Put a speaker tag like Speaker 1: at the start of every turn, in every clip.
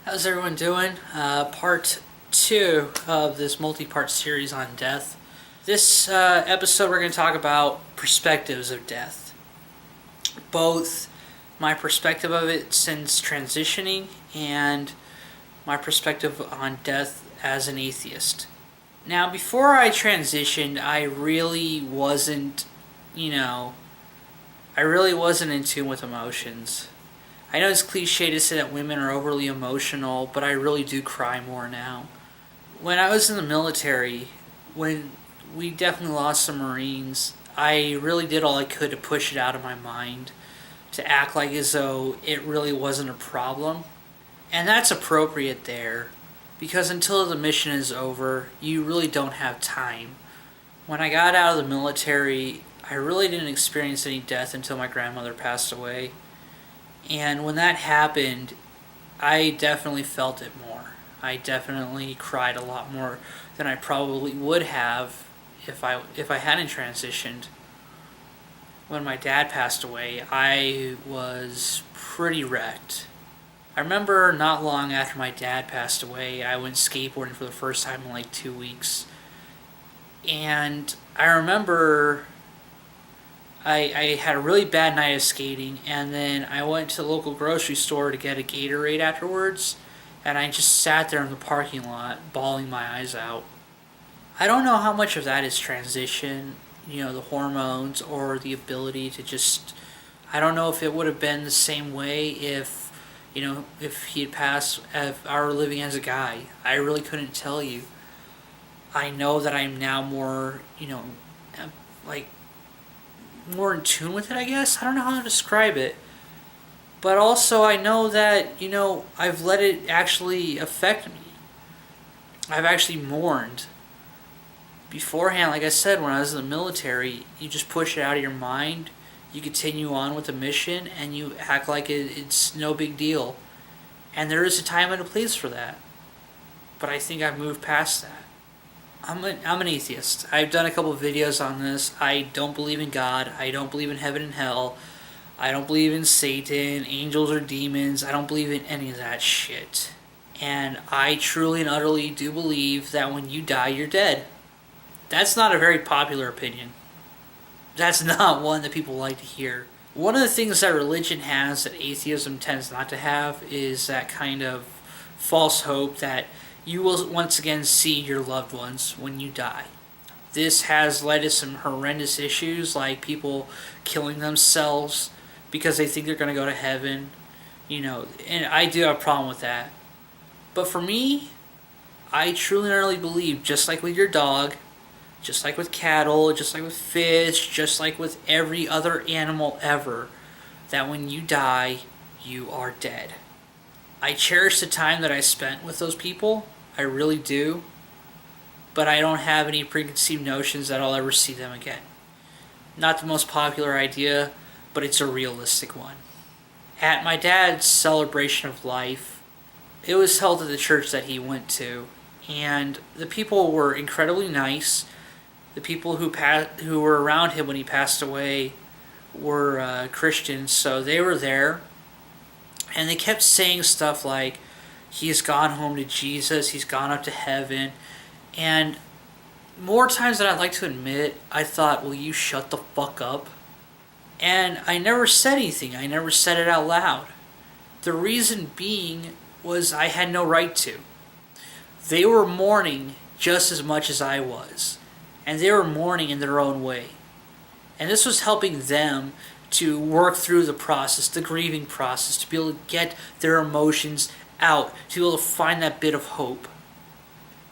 Speaker 1: How's everyone doing? Part 2 of this multi-part series on death. This episode we're going to talk about perspectives of death. Both my perspective of it since transitioning and my perspective on death as an atheist. Now, before I transitioned, I really wasn't in tune with emotions. I know it's cliche to say that women are overly emotional, but I really do cry more now. When I was in the military, when we definitely lost some Marines, I really did all I could to push it out of my mind, to act like as though it really wasn't a problem. And that's appropriate there, because until the mission is over, you really don't have time. When I got out of the military, I really didn't experience any death until my grandmother passed away. And when that happened, I definitely felt it more. I definitely cried a lot more than I probably would have if I hadn't transitioned. When my dad passed away, I was pretty wrecked. I remember not long after my dad passed away, I went skateboarding for the first time in like 2 weeks. And I remember I had a really bad night of skating, and then I went to the local grocery store to get a Gatorade afterwards, and I just sat there in the parking lot, bawling my eyes out. I don't know how much of that is transition, the hormones, or the ability to just. I don't know if it would have been the same way if he had passed, if I were living as a guy. I really couldn't tell you. I know that I'm now more, like more in tune with it, I guess. I don't know how to describe it. But also I know that, I've let it actually affect me. I've actually mourned. Beforehand, like I said, when I was in the military, you just push it out of your mind, you continue on with the mission, and you act like it's no big deal. And there is a time and a place for that. But I think I've moved past that. I'm an atheist. I've done a couple of videos on this. I don't believe in God. I don't believe in heaven and hell. I don't believe in Satan, angels or demons. I don't believe in any of that shit. And I truly and utterly do believe that when you die, you're dead. That's not a very popular opinion. That's not one that people like to hear. One of the things that religion has that atheism tends not to have is that kind of false hope that you will once again see your loved ones when you die. This has led to some horrendous issues, like people killing themselves because they think they're going to go to heaven, and I do have a problem with that. But for me, I truly and really believe, just like with your dog, just like with cattle, just like with fish, just like with every other animal ever, that when you die, you are dead. I cherish the time that I spent with those people. I really do. But I don't have any preconceived notions that I'll ever see them again. Not the most popular idea, but it's a realistic one. At my dad's celebration of life, it was held at the church that he went to, and the people were incredibly nice. The people who were around him when he passed away were Christians, so they were there. And they kept saying stuff like, he's gone home to Jesus, he's gone up to heaven. And more times than I'd like to admit, I thought, will you shut the fuck up? And I never said anything. I never said it out loud. The reason being was I had no right to. They were mourning just as much as I was. And they were mourning in their own way. And this was helping them to work through the process, the grieving process, to be able to get their emotions out, to be able to find that bit of hope.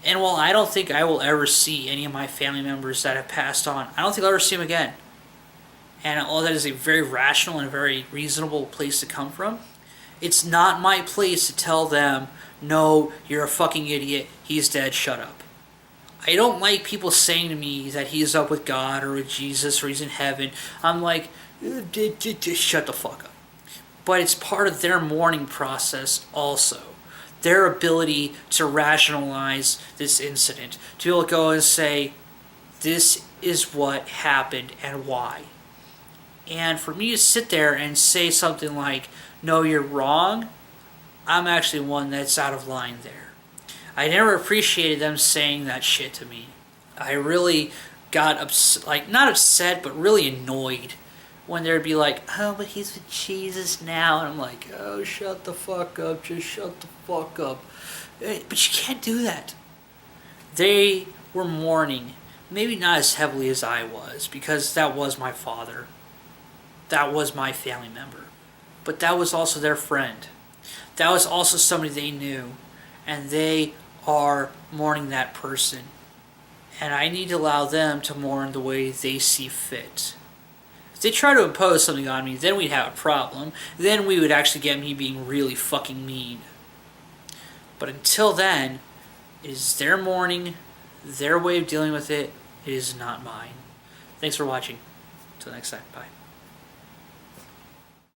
Speaker 1: And while I don't think I will ever see any of my family members that have passed on, I don't think I'll ever see them again. And all that is a very rational and a very reasonable place to come from. It's not my place to tell them, no, you're a fucking idiot, he's dead, shut up. I don't like people saying to me that he's up with God or with Jesus or he's in heaven. I'm like, shut the fuck up. But it's part of their mourning process also. Their ability to rationalize this incident. To be able to go and say, this is what happened and why. And for me to sit there and say something like, no, you're wrong, I'm actually one that's out of line there. I never appreciated them saying that shit to me. I really got not upset, but really annoyed when there'd be like, oh, but he's with Jesus now. And I'm like, oh, shut the fuck up, just shut the fuck up. But you can't do that. They were mourning, maybe not as heavily as I was, because that was my father. That was my family member. But that was also their friend. That was also somebody they knew. And they are mourning that person. And I need to allow them to mourn the way they see fit. If they try to impose something on me, then we'd have a problem. Then we would actually get me being really fucking mean. But until then, it is their mourning, their way of dealing with it. It is not mine. Thanks for watching. Until next time, bye.